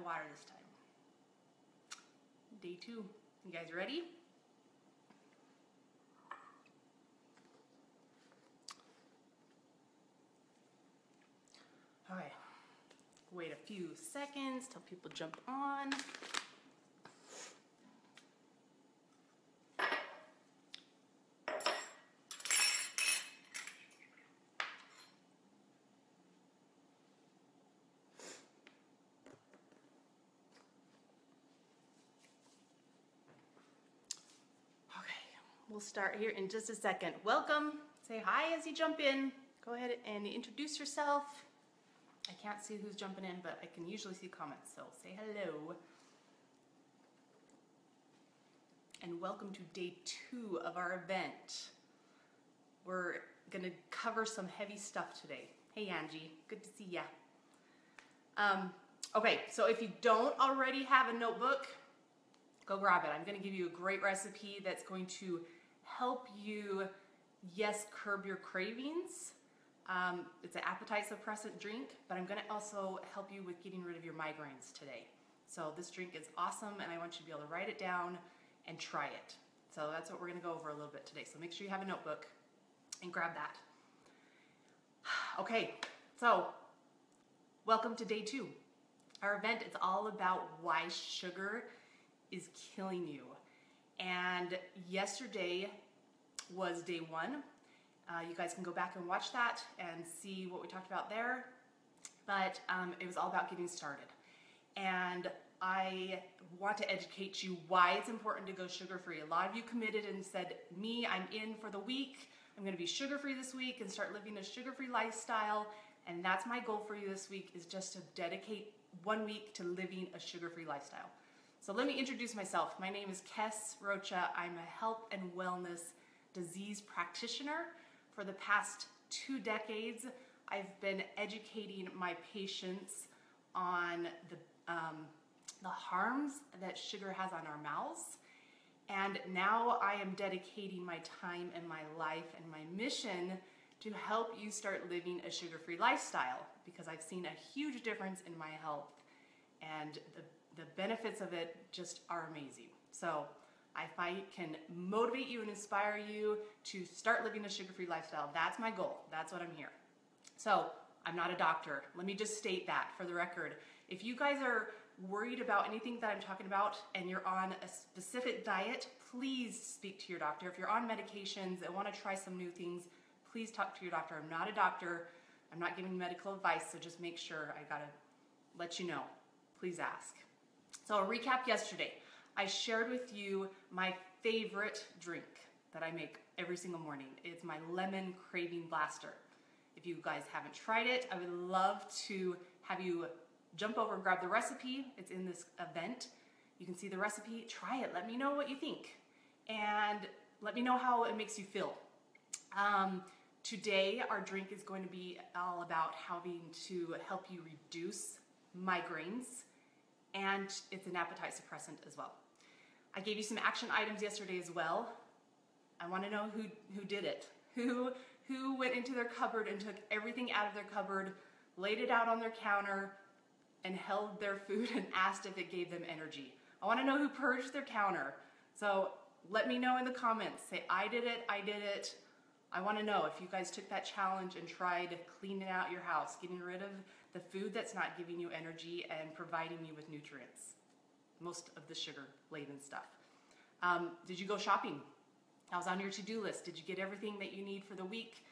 water this time. Day 2. You guys ready? All right. Wait a few seconds till people jump on. We'll start here in just a second. Welcome. Say hi as you jump in. Go ahead and introduce yourself. I can't see who's jumping in, but I can usually see comments, so say hello. And welcome to day 2 of our event. We're gonna cover some heavy stuff today. Hey Angie, good to see ya. Okay, so if you don't already have a notebook, go grab it. I'm gonna give you a great recipe that's going to help you, yes, curb your cravings. It's an appetite suppressant drink, but I'm gonna also help you with getting rid of your migraines today. So this drink is awesome, and I want you to be able to write it down and try it. So that's what we're gonna go over a little bit today. So make sure you have a notebook and grab that. Okay, so welcome to day 2. Our event is all about why sugar is killing you. And yesterday was day 1. You guys can go back and watch that and see what we talked about there. But it was all about getting started. And I want to educate you why it's important to go sugar-free. A lot of you committed and said, me, I'm in for the week. I'm gonna be sugar-free this week and start living a sugar-free lifestyle. And that's my goal for you this week, is just to dedicate 1 week to living a sugar-free lifestyle. So let me introduce myself. My name is Kes Rocha. I'm a health and wellness disease practitioner. For the past 2 decades, I've been educating my patients on the harms that sugar has on our mouths. And now I am dedicating my time and my life and my mission to help you start living a sugar-free lifestyle, because I've seen a huge difference in my health, and the benefits of it just are amazing. So if I can motivate you and inspire you to start living a sugar-free lifestyle, that's my goal. That's what I'm here. So I'm not a doctor. Let me just state that for the record. If you guys are worried about anything that I'm talking about and you're on a specific diet, please speak to your doctor. If you're on medications and want to try some new things, please talk to your doctor. I'm not a doctor. I'm not giving medical advice, so just make sure. I gotta let you know. Please ask. So a recap yesterday. I shared with you my favorite drink that I make every single morning. It's my lemon craving blaster. If you guys haven't tried it, I would love to have you jump over and grab the recipe. It's in this event. You can see the recipe. Try it. Let me know what you think. And let me know how it makes you feel. Today, our drink is going to be all about having to help you reduce migraines, and it's an appetite suppressant as well. I gave you some action items yesterday as well. I want to know who did it. Who went into their cupboard and took everything out of their cupboard, laid it out on their counter, and held their food and asked if it gave them energy. I want to know who purged their counter. So let me know in the comments. Say, I did it, I did it. I want to know if you guys took that challenge and tried cleaning out your house, getting rid of the food that's not giving you energy and providing you with nutrients. Most of the sugar-laden stuff. Did you go shopping? I was on your to-do list. Did you get everything that you need for the week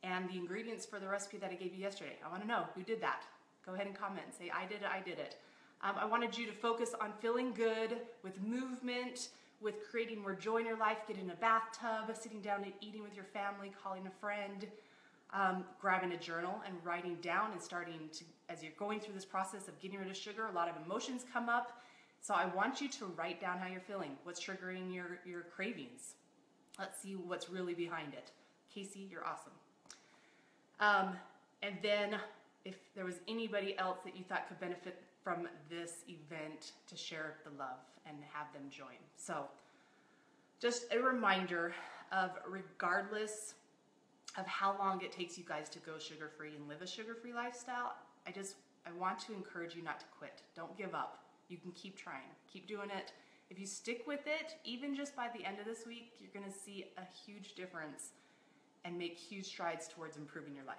and the ingredients for the recipe that I gave you yesterday? I want to know who did that. Go ahead and comment and say, I did it, I did it. I wanted you to focus on feeling good with movement, with creating more joy in your life, getting in a bathtub, sitting down and eating with your family, calling a friend, grabbing a journal and writing down and starting to, as you're going through this process of getting rid of sugar, a lot of emotions come up. So I want you to write down how you're feeling, what's triggering your cravings. Let's see what's really behind it. Casey, you're awesome. And then if there was anybody else that you thought could benefit from this event, to share the love and have them join. So just a reminder of, regardless of how long it takes you guys to go sugar-free and live a sugar-free lifestyle, I want to encourage you not to quit. Don't give up. You can keep trying, keep doing it. If you stick with it, even just by the end of this week, you're gonna see a huge difference and make huge strides towards improving your life.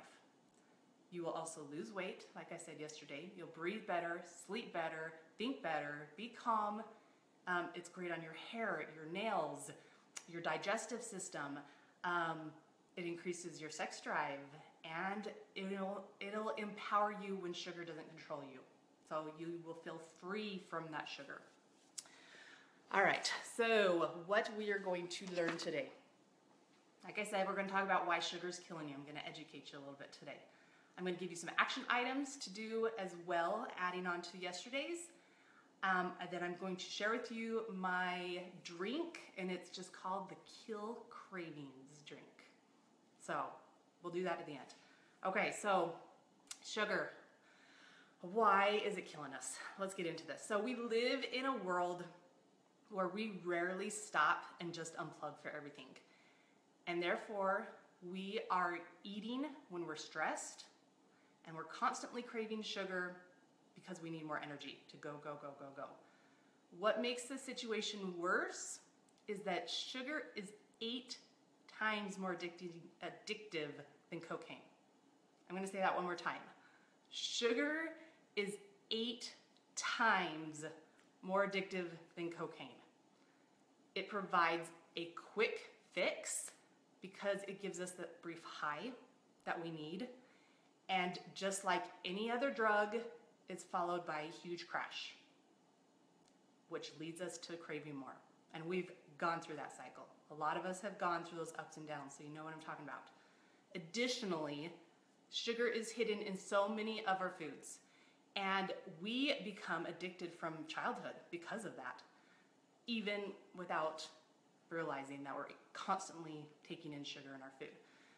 You will also lose weight, like I said yesterday. You'll breathe better, sleep better, think better, be calm. It's great on your hair, your nails, your digestive system. It increases your sex drive, and it'll empower you when sugar doesn't control you. So you will feel free from that sugar. All right, so what we are going to learn today. Like I said, we're going to talk about why sugar is killing you. I'm going to educate you a little bit today. I'm going to give you some action items to do as well, adding on to yesterday's. And then I'm going to share with you my drink, and it's just called the Kill Cravings drink. So we'll do that at the end. Okay, so sugar. Why is it killing us? Let's get into this. So we live in a world where we rarely stop and just unplug for everything. And therefore, we are eating when we're stressed, and we're constantly craving sugar because we need more energy to go, go, go, go, go. What makes the situation worse is that sugar is 8 times more addictive than cocaine. I'm gonna say that one more time. Sugar is 8 times more addictive than cocaine. It provides a quick fix because it gives us the brief high that we need. And just like any other drug, it's followed by a huge crash, which leads us to craving more. And we've gone through that cycle. A lot of us have gone through those ups and downs, so you know what I'm talking about. Additionally, sugar is hidden in so many of our foods, and we become addicted from childhood because of that, even without realizing that we're constantly taking in sugar in our food.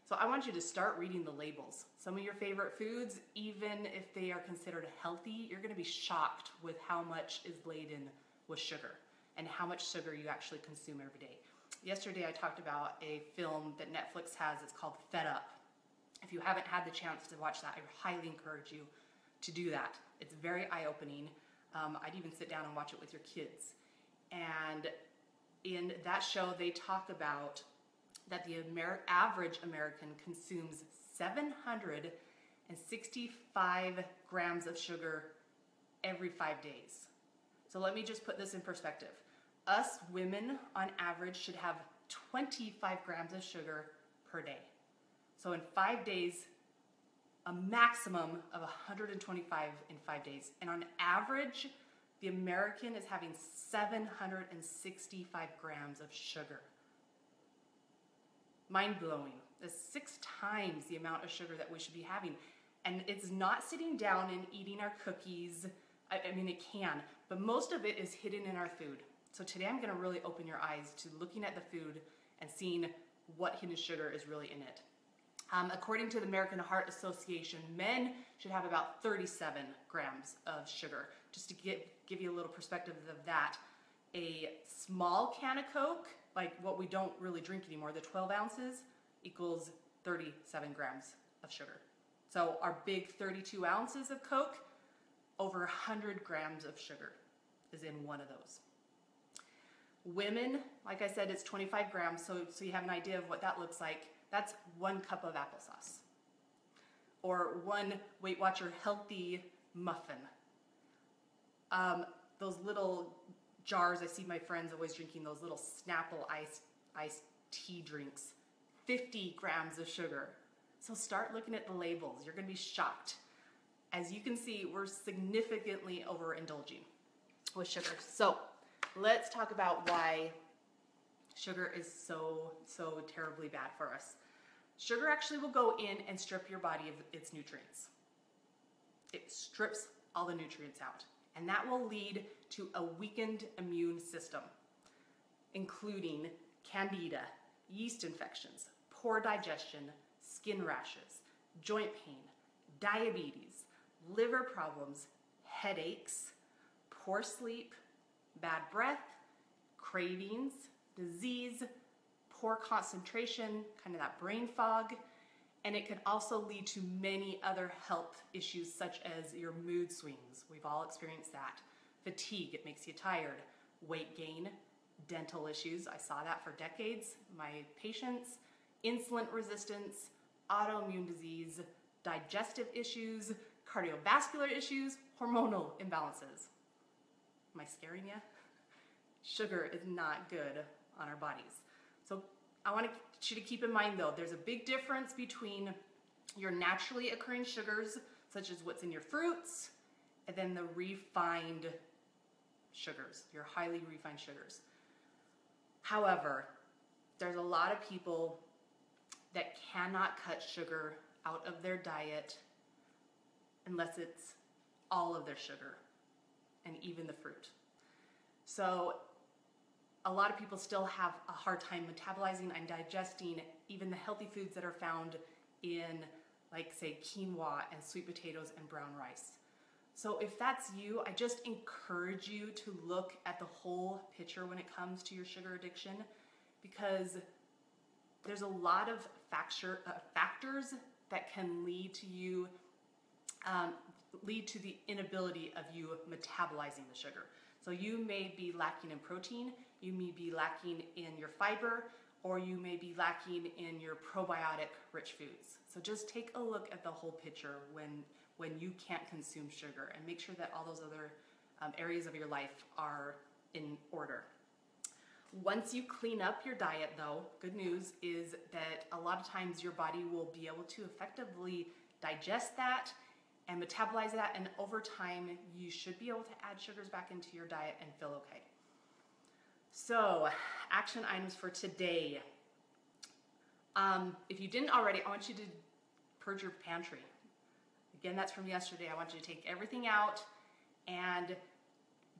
So I want you to start reading the labels. Some of your favorite foods, even if they are considered healthy, you're gonna be shocked with how much is laden with sugar and how much sugar you actually consume every day. Yesterday I talked about a film that Netflix has. It's called Fed Up. If you haven't had the chance to watch that, I highly encourage you to do that. It's very eye-opening. I'd even sit down and watch it with your kids. And in that show, they talk about that the average American consumes 765 grams of sugar every 5 days. So let me just put this in perspective. Us women, on average, should have 25 grams of sugar per day. So in 5 days, a maximum of 125 in 5 days. And on average, the American is having 765 grams of sugar. Mind-blowing. That's 6 times the amount of sugar that we should be having. And it's not sitting down and eating our cookies. I mean, it can, but most of it is hidden in our food. So today I'm gonna really open your eyes to looking at the food and seeing what hidden sugar is really in it. According to the American Heart Association, men should have about 37 grams of sugar. Just to give you a little perspective of that, a small can of Coke, like what we don't really drink anymore, the 12 ounces, equals 37 grams of sugar. So our big 32 ounces of Coke, over 100 grams of sugar is in one of those. Women, like I said, it's 25 grams, so you have an idea of what that looks like. That's 1 cup of applesauce. Or 1 Weight Watcher healthy muffin. Those little jars, I see my friends always drinking those little Snapple iced tea drinks. 50 grams of sugar. So start looking at the labels. You're gonna be shocked. As you can see, we're significantly overindulging with sugar. So let's talk about why sugar is so terribly bad for us. Sugar actually will go in and strip your body of its nutrients. It strips all the nutrients out, and that will lead to a weakened immune system, including candida, yeast infections, poor digestion, skin rashes, joint pain, diabetes, liver problems, headaches, poor sleep, bad breath, cravings, disease, poor concentration, kind of that brain fog, and it can also lead to many other health issues such as your mood swings. We've all experienced that. fatigue, it makes you tired, weight gain, dental issues, I saw that for decades, my patients, insulin resistance, autoimmune disease, digestive issues, cardiovascular issues, hormonal imbalances. Am I scaring you? Sugar is not good on our bodies. So I want you to keep in mind though, there's a big difference between your naturally occurring sugars, such as what's in your fruits, and then the refined sugars, your highly refined sugars. However, there's a lot of people that cannot cut sugar out of their diet unless it's all of their sugar and even the fruit. So a lot of people still have a hard time metabolizing and digesting even the healthy foods that are found in, like, say, quinoa and sweet potatoes and brown rice. So if that's you, I just encourage you to look at the whole picture when it comes to your sugar addiction, because there's a lot of factors that can lead to you, lead to the inability of you metabolizing the sugar. So you may be lacking in protein, you may be lacking in your fiber, or you may be lacking in your probiotic rich foods. So just take a look at the whole picture when you can't consume sugar, and make sure that all those other areas of your life are in order. Once you clean up your diet though, good news is that a lot of times your body will be able to effectively digest that and metabolize that, and over time you should be able to add sugars back into your diet and feel okay. So, action items for today. If you didn't already, I want you to purge your pantry. Again, that's from yesterday. I want you to take everything out, and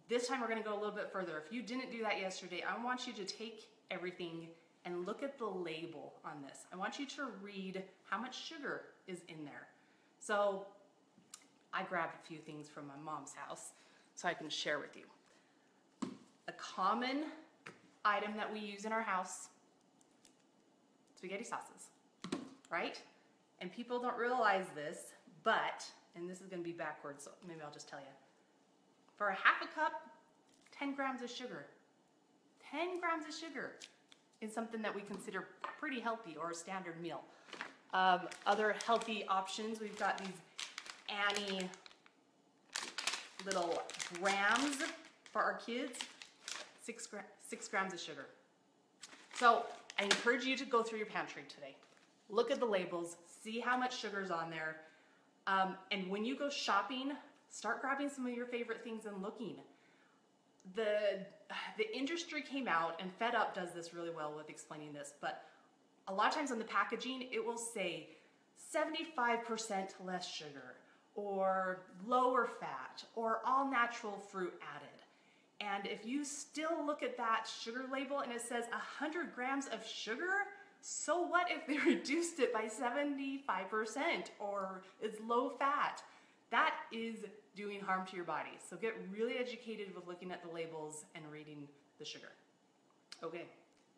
this time we're going to go a little bit further. If you didn't do that yesterday, I want you to take everything and look at the label on this. I want you to read how much sugar is in there. So I grabbed a few things from my mom's house so I can share with you. A common item that we use in our house, spaghetti sauces, right? And people don't realize this, but, and this is going to be backwards, so maybe I'll just tell you. For a half a cup, 10 grams of sugar. 10 grams of sugar is something that we consider pretty healthy, or a standard meal. Other healthy options, we've got these Annie little grams for our kids, 6 grams of sugar. So I encourage you to go through your pantry today. Look at the labels, see how much sugar's on there. And when you go shopping, start grabbing some of your favorite things and looking. The industry came out, and Fed Up does this really well with explaining this, but a lot of times on the packaging, it will say 75% less sugar, or lower fat, or all natural fruit added. And if you still look at that sugar label and it says 100 grams of sugar, so what if they reduced it by 75% or it's low fat? That is doing harm to your body. So get really educated with looking at the labels and reading the sugar. Okay,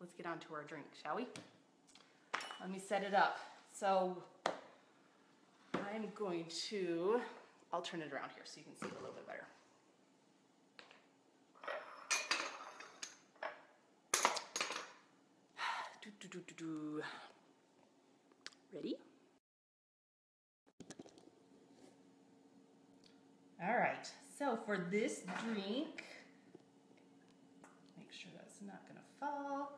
let's get on to our drink, shall we? Let me set it up. So I'm going to, I'll turn it around here so you can see it a little bit better. Ready? All right, so for this drink, make sure that's not gonna fall.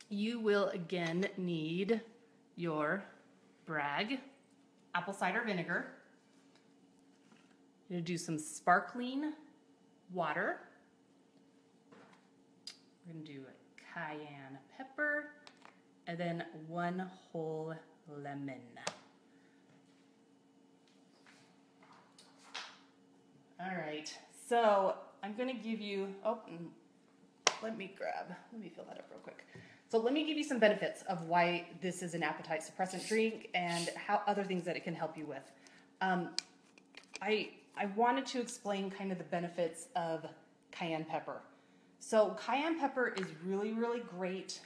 You will again need your Bragg apple cider vinegar. You're gonna do some sparkling water. We're gonna do a cayenne pepper, and then 1 whole lemon. All right, so I'm gonna give you, let me fill that up real quick. So let me give you some benefits of why this is an appetite suppressant drink and how other things that it can help you with. I wanted to explain kind of the benefits of cayenne pepper. So cayenne pepper is really, really great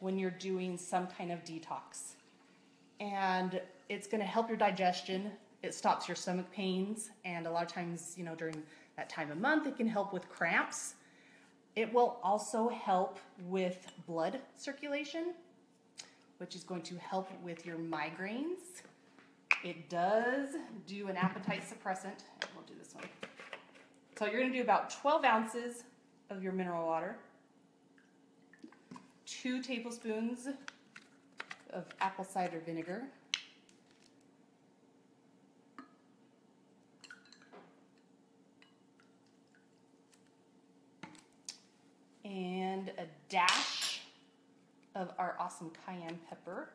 when you're doing some kind of detox. And it's gonna help your digestion. It stops your stomach pains, and a lot of times, you know, during that time of month. It can help with cramps. It will also help with blood circulation, which is going to help with your migraines. It does do an appetite suppressant. We'll do this one. So you're going to do about 12 ounces of your mineral water, 2 tablespoons of apple cider vinegar, and a dash of our awesome cayenne pepper,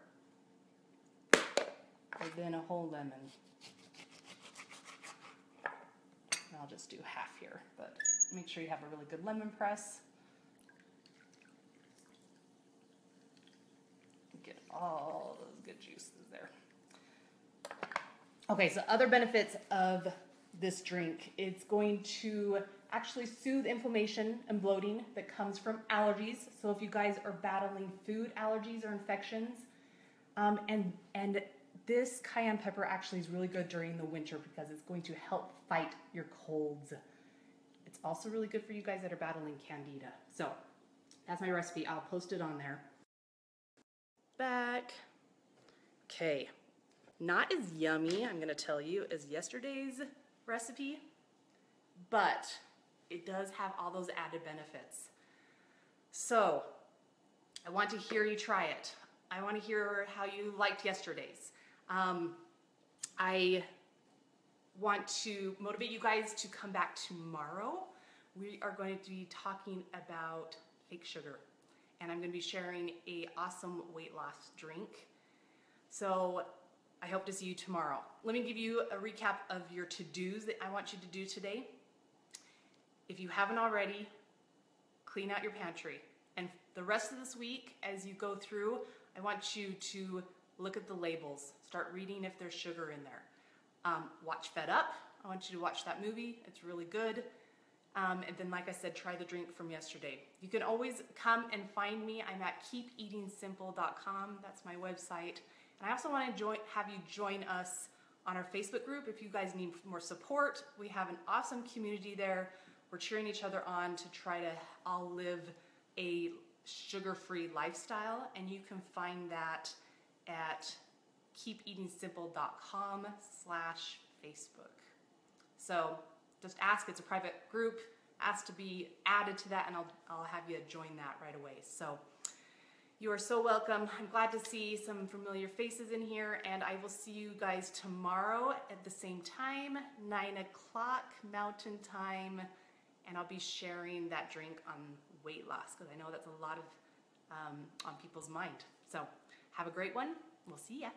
and then a whole lemon. And I'll just do half here, but make sure you have a really good lemon press. Get all those good juices there. Okay, so other benefits of this drink. It's going to actually soothe inflammation and bloating that comes from allergies. So if you guys are battling food allergies or infections, and this cayenne pepper actually is really good during the winter because it's going to help fight your colds. It's also really good for you guys that are battling candida. So that's my recipe. I'll post it on there. Back. Okay, not as yummy, I'm gonna tell you, as yesterday's recipe, but it does have all those added benefits. So I want to hear you try it. I want to hear how you liked yesterday's. I want to motivate you guys to come back tomorrow. We are going to be talking about fake sugar, and I'm going to be sharing an awesome weight loss drink. So I hope to see you tomorrow. Let me give you a recap of your to-dos that I want you to do today. If you haven't already, clean out your pantry. And the rest of this week, as you go through, I want you to look at the labels. Start reading if there's sugar in there. Watch Fed Up. I want you to watch that movie. It's really good. And then, like I said, try the drink from yesterday. You can always come and find me. I'm at keepeatingsimple.com. That's my website. And I also want to have you join us on our Facebook group if you guys need more support. We have an awesome community there. We're cheering each other on to try to all live a sugar-free lifestyle, and you can find that at keepeatingsimple.com/Facebook. So just ask, it's a private group, ask to be added to that, and I'll have you join that right away. So you are so welcome. I'm glad to see some familiar faces in here, and I will see you guys tomorrow at the same time, 9 o'clock Mountain Time, and I'll be sharing that drink on weight loss because I know that's a lot of on people's mind. So have a great one. We'll see ya.